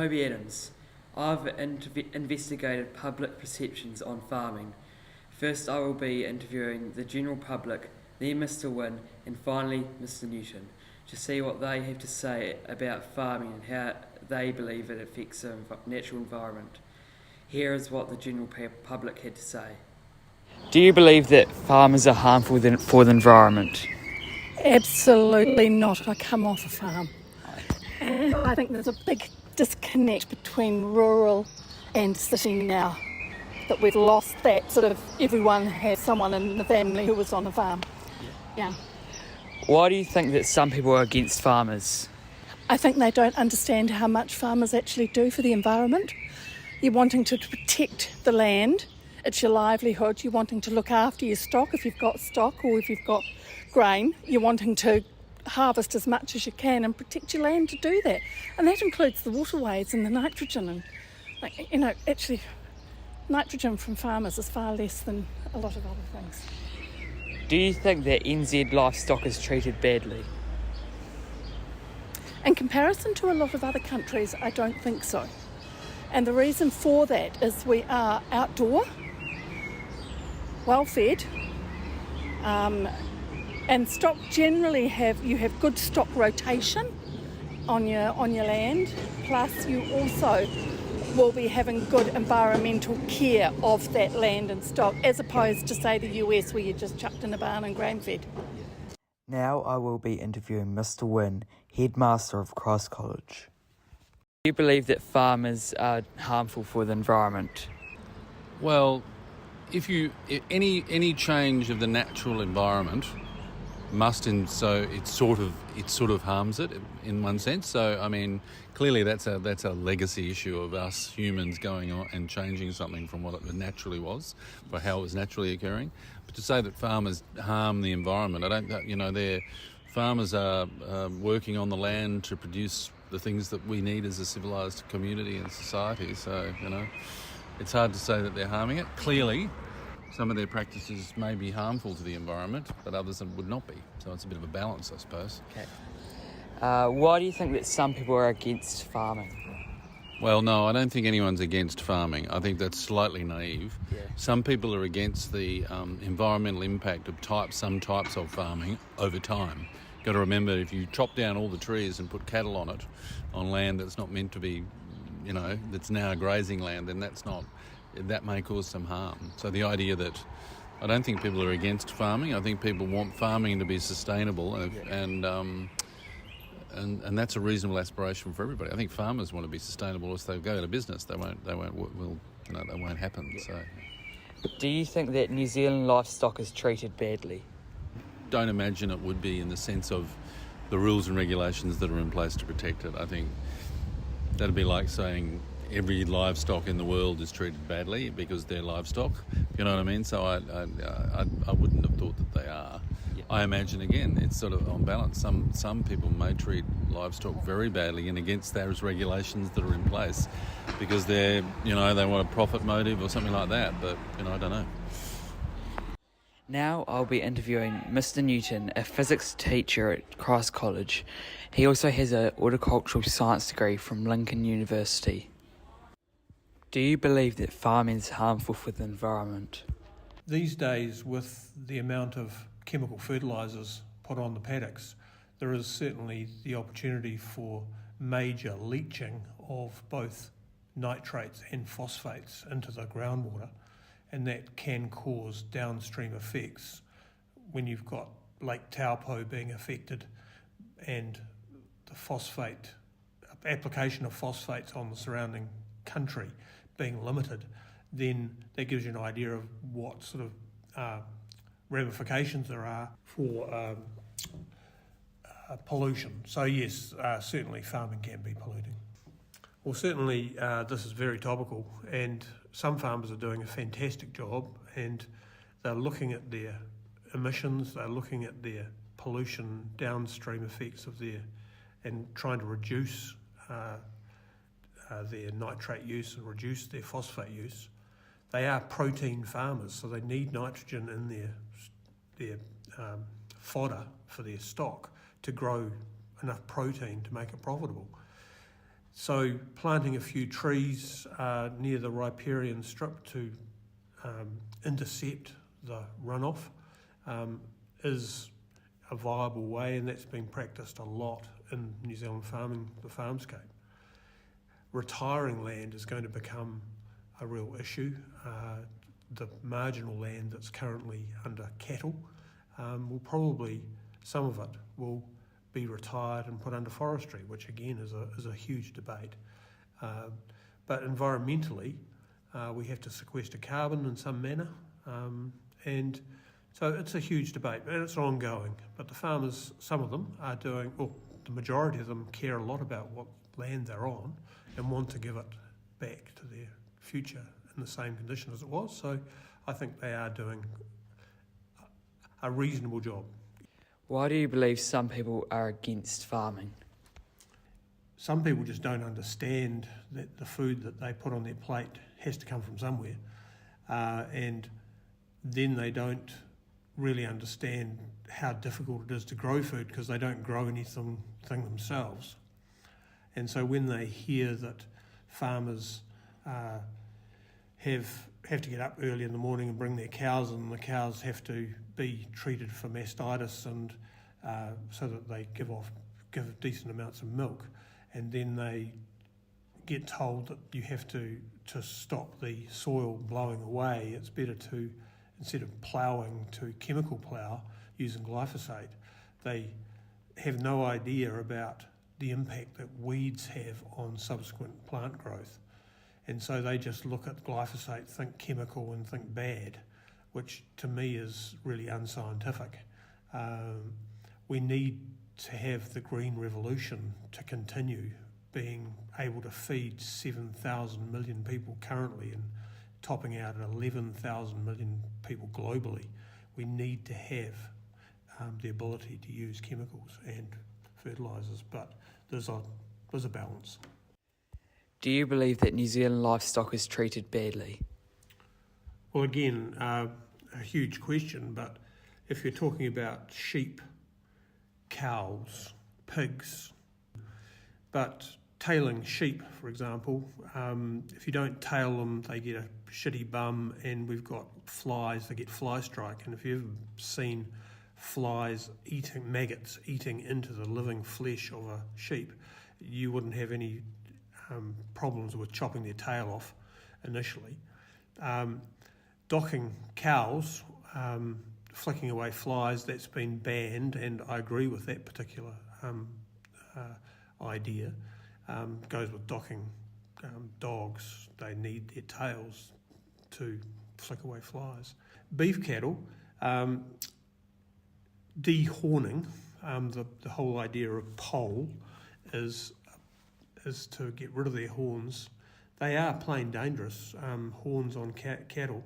Toby Adams. I've investigated public perceptions on farming. First I will be interviewing the general public, then Mr. Wynne, and finally Mr. Newton, to see what they have to say about farming and how they believe it affects the natural environment. Here is what the general public had to say. Do you believe that farmers are harmful for the environment? Absolutely not. I come off a farm. And I think there's a big disconnect between rural and city now, that we've lost that sort of everyone has someone in the family who was on a farm. Yeah. Why do you think that some people are against farmers? I think they don't understand how much farmers actually do for the environment. You're wanting to protect the land, it's your livelihood, you're wanting to look after your stock if you've got stock, or if you've got grain, you're wanting to harvest as much as you can and protect your land to do that. And that includes the waterways and the nitrogen. And, actually, nitrogen from farmers is far less than a lot of other things. Do you think that NZ livestock is treated badly? In comparison to a lot of other countries, I don't think so. And the reason for that is we are outdoor, well fed, and stock generally have good stock rotation on your land. Plus, you also will be having good environmental care of that land and stock, as opposed to, say, the US, where you're just chucked in a barn and grain fed. Now I will be interviewing Mr. Wynne, headmaster of Christ College. Do you believe that farmers are harmful for the environment? Well, any change of the natural environment must, and so it sort of harms it in one sense. So I mean, clearly that's a legacy issue of us humans going on and changing something from what it naturally was, for how it was naturally occurring. But to say that farmers harm the environment, I don't. Farmers are working on the land to produce the things that we need as a civilised community and society. So it's hard to say that they're harming it. Clearly, some of their practices may be harmful to the environment, but others would not be. So it's a bit of a balance, I suppose. Okay. Why do you think that some people are against farming? Well, no, I don't think anyone's against farming. I think that's slightly naive. Yeah. Some people are against the environmental impact of some types of farming over time. You've got to remember, if you chop down all the trees and put cattle on it, on land that's not meant to be, that's now grazing land, then that may cause some harm. So the idea that I don't think people are against farming. I think people want farming to be sustainable, and that's a reasonable aspiration for everybody. I think farmers want to be sustainable. If they go out of business, they won't happen. So, do you think that New Zealand livestock is treated badly? Don't imagine it would be, in the sense of the rules and regulations that are in place to protect it. I think that'd be like saying every livestock in the world is treated badly because they're livestock. You know what I mean? So I wouldn't have thought that they are. Yeah. I imagine, again, it's sort of on balance. Some people may treat livestock very badly and against those regulations that are in place because they want a profit motive or something like that. But I don't know. Now I'll be interviewing Mr. Newton, a physics teacher at Christ College. He also has an horticultural science degree from Lincoln University. Do you believe that farming is harmful for the environment? These days, with the amount of chemical fertilisers put on the paddocks, there is certainly the opportunity for major leaching of both nitrates and phosphates into the groundwater, and that can cause downstream effects when you've got Lake Taupo being affected and the application of phosphates on the surrounding country being limited. Then that gives you an idea of what sort of ramifications there are for pollution. So yes, certainly farming can be polluting. Well, certainly this is very topical, and some farmers are doing a fantastic job, and they're looking at their emissions, they're looking at their pollution downstream effects of and trying to reduce their nitrate use and reduce their phosphate use. They are protein farmers, so they need nitrogen in their fodder for their stock to grow enough protein to make it profitable. So planting a few trees near the riparian strip to intercept the runoff is a viable way, and that's been practiced a lot in New Zealand farming, the farmscape. Retiring land is going to become a real issue. The marginal land that's currently under cattle will probably, some of it will be retired and put under forestry, which again is a huge debate. But environmentally, we have to sequester carbon in some manner, and so it's a huge debate, and it's ongoing. But the farmers, some of them are doing, well, the majority of them care a lot about what land they're on and want to give it back to their future in the same condition as it was. So I think they are doing a reasonable job. Why do you believe some people are against farming? Some people just don't understand that the food that they put on their plate has to come from somewhere, and then they don't really understand how difficult it is to grow food because they don't grow anything themselves. And so when they hear that farmers have to get up early in the morning and bring their cows in, and the cows have to be treated for mastitis and so that they give decent amounts of milk, and then they get told that you have to stop the soil blowing away, it's better to, instead of ploughing, to chemical plough using glyphosate. They have no idea about the impact that weeds have on subsequent plant growth. And so they just look at glyphosate, think chemical and think bad, which to me is really unscientific. We need to have the green revolution to continue, being able to feed 7,000 million people currently and topping out at 11,000 million people globally. We need to have the ability to use chemicals and fertilisers, but there's a balance. Do you believe that New Zealand livestock is treated badly? Well, again, a huge question, but if you're talking about sheep, cows, pigs, but tailing sheep, for example, if you don't tail them, they get a shitty bum, and we've got flies, they get fly strike. And if you've ever seen flies maggots eating into the living flesh of a sheep, you wouldn't have any problems with chopping their tail off initially. Docking cows, flicking away flies, that's been banned, and I agree with that particular idea. Goes with docking dogs. They need their tails to flick away flies. Beef cattle, dehorning, the whole idea of poll is to get rid of their horns. They are plain dangerous, horns on cattle,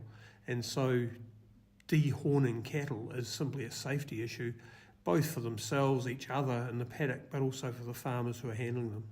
and so dehorning cattle is simply a safety issue, both for themselves, each other in the paddock, but also for the farmers who are handling them.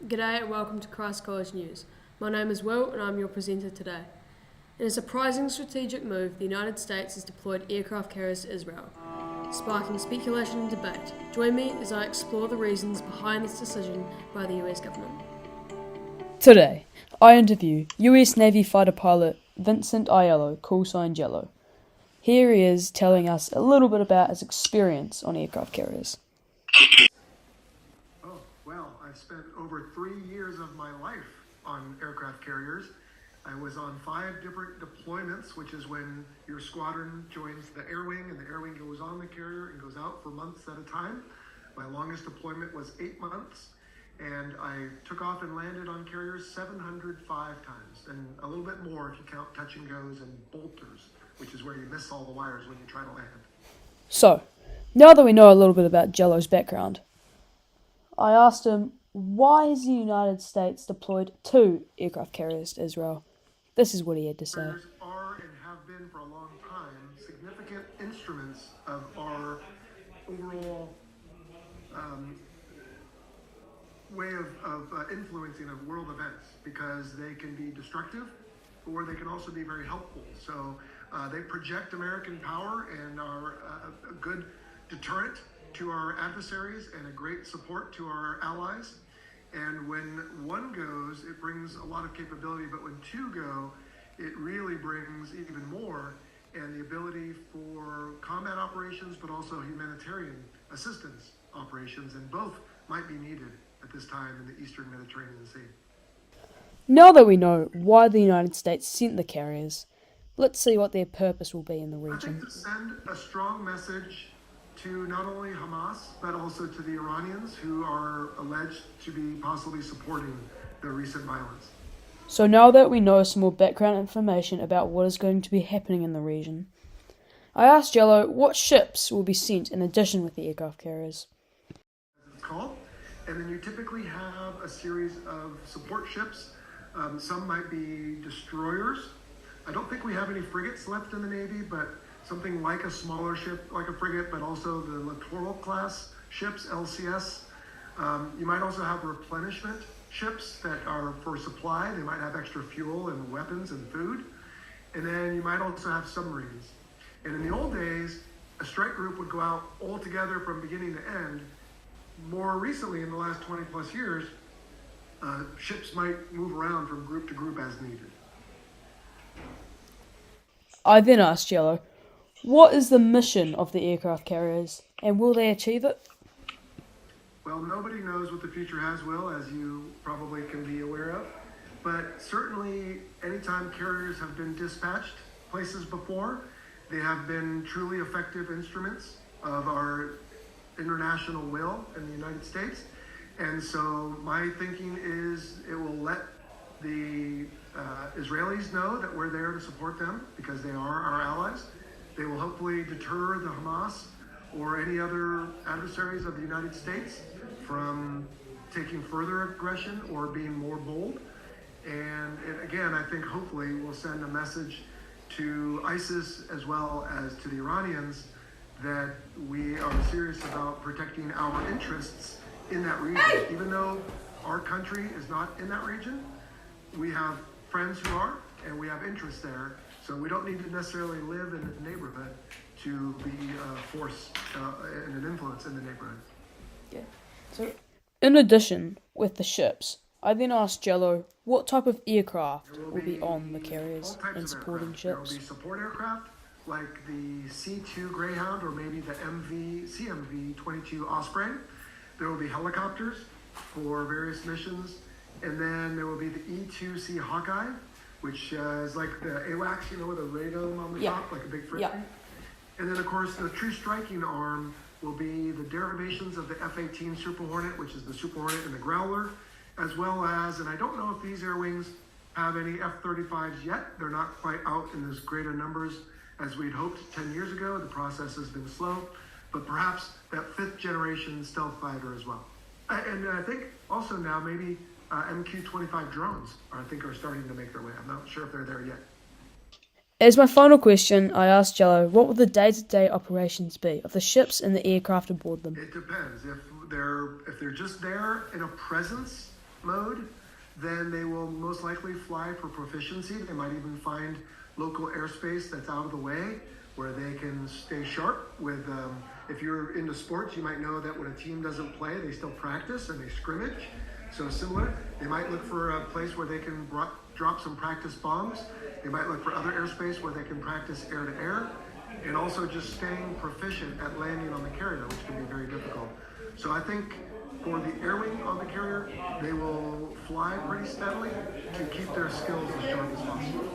G'day and welcome to Christ College News. My name is Will and I'm your presenter today. In a surprising strategic move, the United States has deployed aircraft carriers to Israel, sparking speculation and debate. Join me as I explore the reasons behind this decision by the US government. Today, I interview US Navy fighter pilot Vincent Aiello, callsign Jello. Here he is telling us a little bit about his experience on aircraft carriers. Oh, well, I've spent over 3 years of my life on aircraft carriers. I was on 5 different deployments, which is when your squadron joins the air wing and the air wing goes on the carrier and goes out for months at a time. My longest deployment was 8 months, and I took off and landed on carriers 705 times, and a little bit more if you count touch and goes and bolters, which is where you miss all the wires when you try to land. So, now that we know a little bit about Jello's background, I asked him, why has the United States deployed 2 aircraft carriers to Israel? This is what he had to say. Carriers are and have been for a long time significant instruments of our overall way of influencing of world events, because they can be destructive or they can also be very helpful. So they project American power and are a good deterrent to our adversaries and a great support to our allies. And when one goes, it brings a lot of capability, but when 2 go, it really brings even more, and the ability for combat operations, but also humanitarian assistance operations, and both might be needed at this time in the Eastern Mediterranean Sea. Now that we know why the United States sent the carriers, let's see what their purpose will be in the I think region. to send a strong message to not only Hamas, but also to the Iranians who are alleged to be possibly supporting the recent violence. So now that we know some more background information about what is going to be happening in the region, I asked Jello what ships will be sent in addition with the aircraft carriers. It's called. And then you typically have a series of support ships. Some might be destroyers. I don't think we have any frigates left in the Navy, but something like a smaller ship, like a frigate, but also the littoral class ships, LCS. You might also have replenishment ships that are for supply. They might have extra fuel and weapons and food. And then you might also have submarines. And in the old days, a strike group would go out all together from beginning to end. More recently, in the last 20 plus years, ships might move around from group to group as needed. I then asked Jello, what is the mission of the aircraft carriers, and will they achieve it? Well, nobody knows what the future has, Will, as you probably can be aware of. But certainly, anytime carriers have been dispatched places before, they have been truly effective instruments of our international will in the United States. And so my thinking is it will let the Israelis know that we're there to support them because they are our allies. They will hopefully deter the Hamas or any other adversaries of the United States from taking further aggression or being more bold. And again, I think hopefully we'll send a message to ISIS as well as to the Iranians that we are serious about protecting our interests in that region. Even though our country is not in that region, we have friends who are, and we have interests there. So we don't need to necessarily live in the neighborhood to be a force and an influence in the neighborhood. Yeah. So, in addition, with the ships, I then asked Jello what type of aircraft will be on the carriers and supporting ships. There will be support aircraft like the C-2 Greyhound or maybe the CMV-22 Osprey. There will be helicopters for various missions, and then there will be the E-2C Hawkeye, which is like the AWACS, you know, with a radome on the top, like a big frisbee. Yeah. And then, of course, the true striking arm will be the derivations of the F-18 Super Hornet, which is the Super Hornet and the Growler, as well as, and I don't know if these air wings have any F-35s yet. They're not quite out in as greater numbers as we'd hoped 10 years ago. The process has been slow, but perhaps that 5th generation stealth fighter as well. And I think also now maybe MQ-25 drones are starting to make their way. I'm not sure if they're there yet. As my final question, I asked Jello what will the day-to-day operations be of the ships and the aircraft aboard them. It depends. If they're just there in a presence mode, then they will most likely fly for proficiency. They might even find local airspace that's out of the way where they can stay sharp with, if you're into sports, you might know that when a team doesn't play, they still practice and they scrimmage. So similar, they might look for a place where they can drop some practice bombs. They might look for other airspace where they can practice air to air, and also just staying proficient at landing on the carrier, which can be very difficult. So I think for the air wing on the carrier, they will fly pretty steadily to keep their skills as sharp as possible.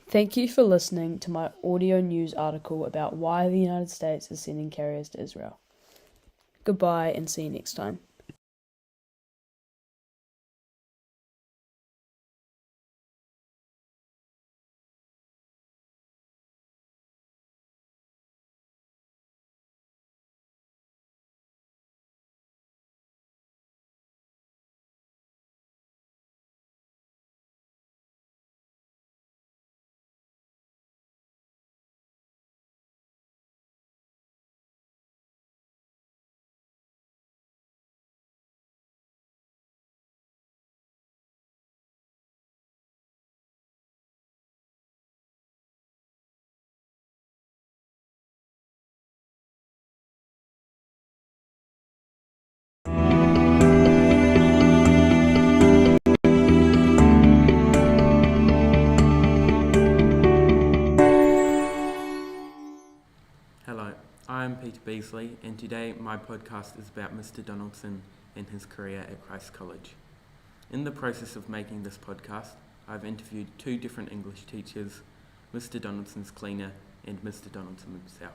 Thank you for listening to my audio news article about why the United States is sending carriers to Israel. Goodbye and see you next time. Hello, I'm Peter Beasley, and today my podcast is about Mr. Donaldson and his career at Christ College. In the process of making this podcast, I've interviewed two different English teachers, Mr. Donaldson's cleaner and Mr. Donaldson himself.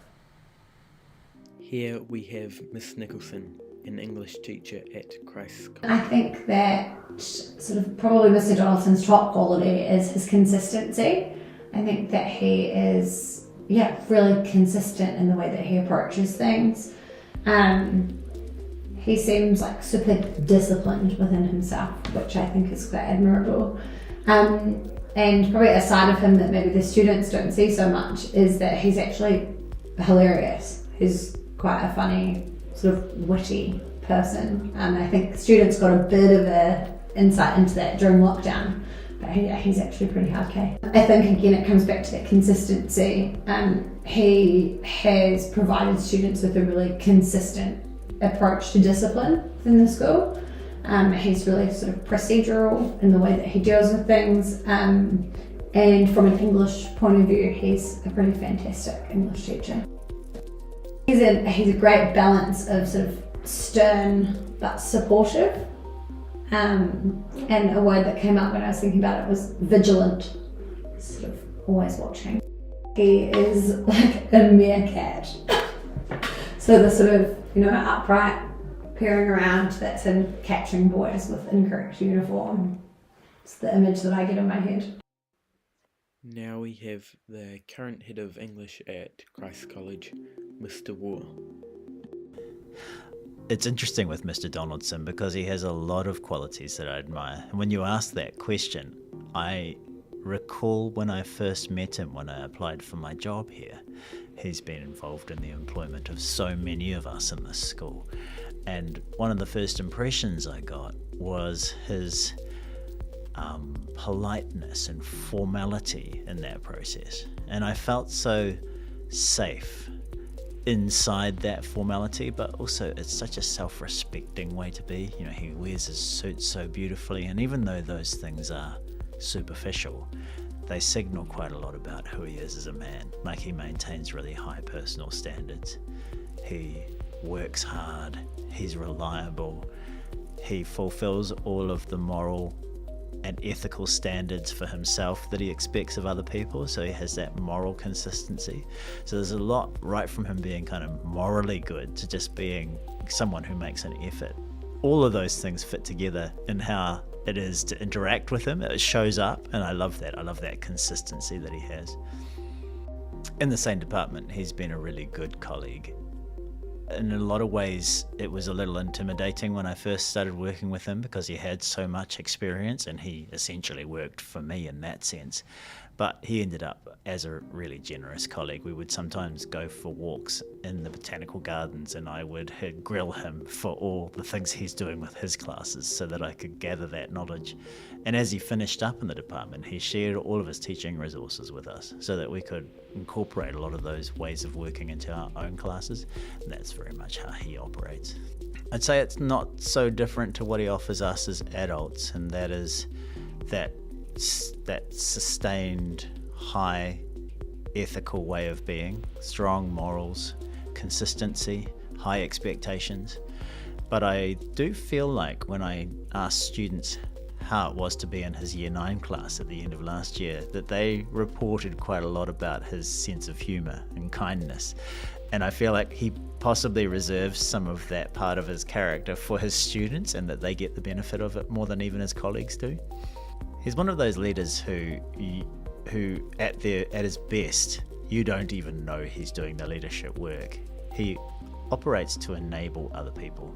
Here we have Miss Nicholson, an English teacher at Christ College. I think that sort of probably Mr. Donaldson's top quality is his consistency. I think that he is really consistent in the way that he approaches things. He seems like super disciplined within himself, which I think is quite admirable. And probably a side of him that maybe the students don't see so much is that he's actually hilarious. He's quite a funny, sort of witty person. I think students got a bit of a insight into that during lockdown. But he's actually pretty hard K. I think again it comes back to that consistency. He has provided students with a really consistent approach to discipline within the school. He's really sort of procedural in the way that he deals with things. And from an English point of view, he's a pretty fantastic English teacher. He's a great balance of sort of stern but supportive. And a word that came up when I was thinking about it was vigilant, sort of always watching. He is like a meerkat. So the sort of, upright, peering around, that's him capturing boys with incorrect uniform. It's the image that I get in my head. Now we have the current head of English at Christ College, Mr. War. It's interesting with Mr. Donaldson because he has a lot of qualities that I admire. And when you ask that question, I recall when I first met him when I applied for my job here. He's been involved in the employment of so many of us in this school. And one of the first impressions I got was his politeness and formality in that process. And I felt so safe inside that formality, but also it's such a self-respecting way to be. He wears his suit so beautifully, and even though those things are superficial, they signal quite a lot about who he is as a man. Like, he maintains really high personal standards. He works hard, he's reliable, he fulfills all of the moral and ethical standards for himself that he expects of other people, so he has that moral consistency. So there's a lot right from him being kind of morally good to just being someone who makes an effort. All of those things fit together in how it is to interact with him. It shows up, and I love that. I love that consistency that he has. In the same department, he's been a really good colleague. In a lot of ways, it was a little intimidating when I first started working with him because he had so much experience and he essentially worked for me in that sense. But he ended up as a really generous colleague. We would sometimes go for walks in the botanical gardens, and I would grill him for all the things he's doing with his classes so that I could gather that knowledge. And as he finished up in the department, he shared all of his teaching resources with us so that we could incorporate a lot of those ways of working into our own classes. And that's very much how he operates. I'd say it's not so different to what he offers us as adults, and that is that sustained, high ethical way of being, strong morals, consistency, high expectations. But I do feel like when I asked students how it was to be in his Year 9 class at the end of last year, that they reported quite a lot about his sense of humour and kindness. And I feel like he possibly reserves some of that part of his character for his students, and that they get the benefit of it more than even his colleagues do. He's one of those leaders who at his best, you don't even know he's doing the leadership work. He operates to enable other people.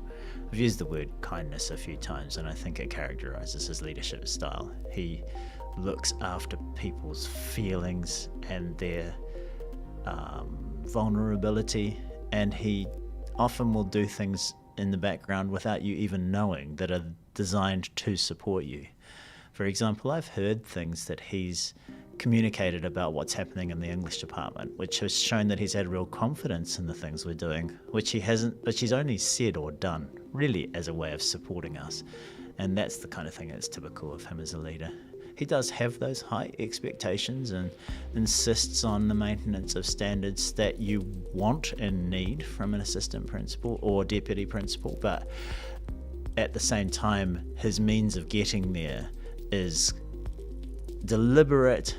I've used the word kindness a few times, and I think it characterizes his leadership style. He looks after people's feelings and their vulnerability, and he often will do things in the background without you even knowing that are designed to support you. For example, I've heard things that he's communicated about what's happening in the English department, which has shown that he's had real confidence in the things we're doing, which he's only said or done, really as a way of supporting us. And that's the kind of thing that's typical of him as a leader. He does have those high expectations and insists on the maintenance of standards that you want and need from an assistant principal or deputy principal, but at the same time, his means of getting there is deliberate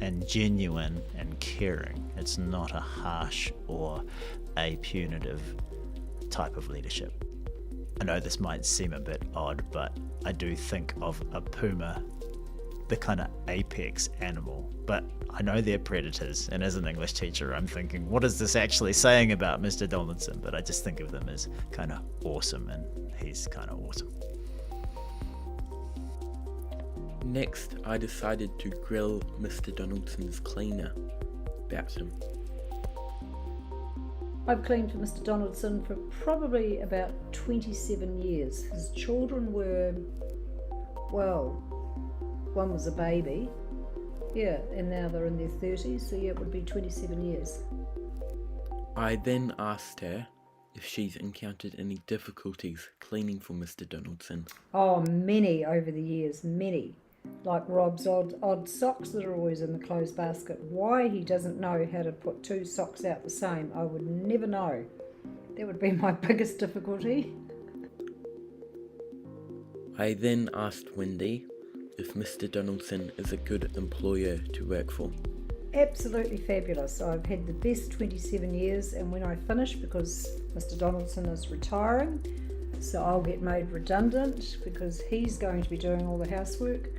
and genuine and caring. It's not a harsh or a punitive type of leadership. I know this might seem a bit odd, but I do think of a puma, the kind of apex animal, but I know they're predators, and as an English teacher I'm thinking, what is this actually saying about Mr. Donaldson? But I just think of them as kind of awesome, and he's kind of awesome. Next, I decided to grill Mr. Donaldson's cleaner about him. I've cleaned for Mr. Donaldson for probably about 27 years. His children were, well, one was a baby, and now they're in their 30s, so it would be 27 years. I then asked her if she's encountered any difficulties cleaning for Mr. Donaldson. Oh, many over the years, many. Like Rob's odd socks that are always in the clothes basket. Why he doesn't know how to put two socks out the same, I would never know. That would be my biggest difficulty. I then asked Wendy if Mr. Donaldson is a good employer to work for. Absolutely fabulous. I've had the best 27 years, and when I finish, because Mr. Donaldson is retiring, so I'll get made redundant because he's going to be doing all the housework,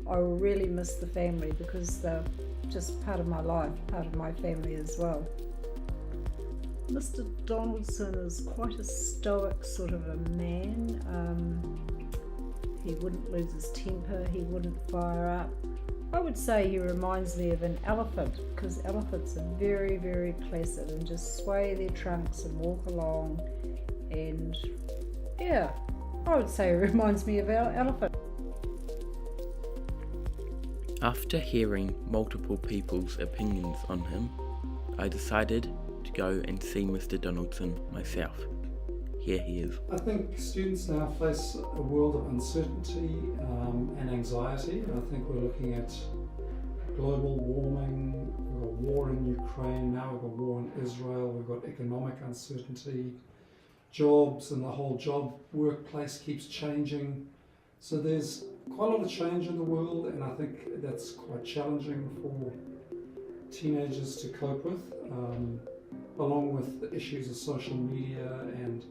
I will really miss the family because they're just part of my life, part of my family as well. Mr. Donaldson is quite a stoic sort of a man. He wouldn't lose his temper, he wouldn't fire up. I would say he reminds me of an elephant, because elephants are very, very placid and just sway their trunks and walk along, and yeah, I would say he reminds me of our elephant. After hearing multiple people's opinions on him, I decided to go and see Mr. Donaldson myself. Here he is. I think students now face a world of uncertainty and anxiety. I think we're looking at global warming, we've got war in Ukraine, now we've got war in Israel, we've got economic uncertainty, jobs, and the whole job workplace keeps changing. So there's quite a lot of change in the world, and I think that's quite challenging for teenagers to cope with, along with the issues of social media and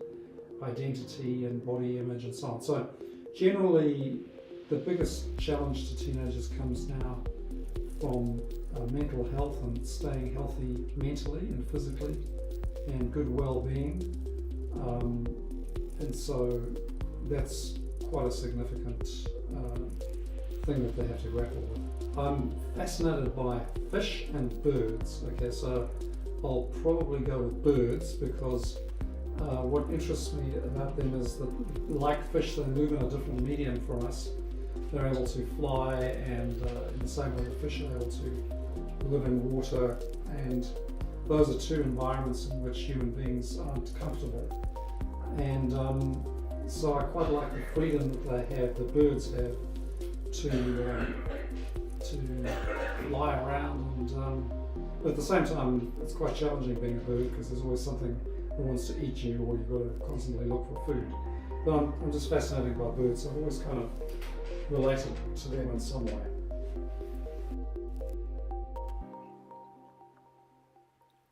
identity and body image and so on. So generally the biggest challenge to teenagers comes now from mental health and staying healthy mentally and physically and good well-being, and so that's quite a significant thing that they have to grapple with. I'm fascinated by fish and birds. Okay, so I'll probably go with birds because what interests me about them is that, like fish, they move in a different medium from us. They're able to fly, and in the same way the fish are able to live in water, and those are two environments in which human beings aren't comfortable. And so I quite like the freedom that they have, the birds have, to fly around, and but at the same time it's quite challenging being a bird because there's always something that wants to eat you, or you've got to constantly look for food. But I'm just fascinated by birds, so I've always kind of related to them in some way.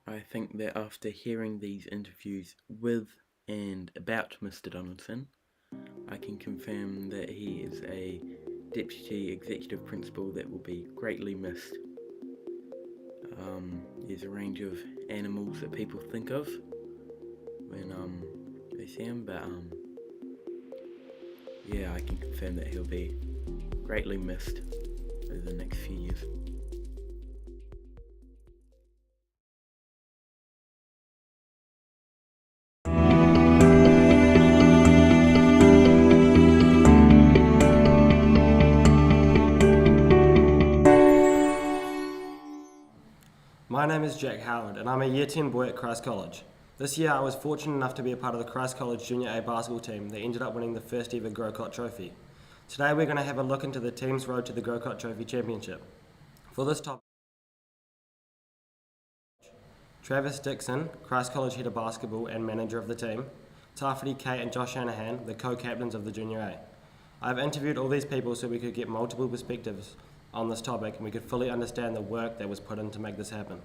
I think that after hearing these interviews with and about Mr. Donaldson, I can confirm that he is a Deputy Executive Principal that will be greatly missed. There's a range of animals that people think of when they see him, but yeah, I can confirm that he'll be greatly missed over the next few years. My name is Jack Howard and I'm a Year 10 boy at Christ College. This year I was fortunate enough to be a part of the Christ College Junior A basketball team that ended up winning the first ever Grocott Trophy. Today we're going to have a look into the team's road to the Grocott Trophy Championship. For this topic, Travis Dixon, Christ College head of basketball and manager of the team, Tafiti Kate and Josh Shanahan, the co-captains of the Junior A. I've interviewed all these people so we could get multiple perspectives on this topic and we could fully understand the work that was put in to make this happen.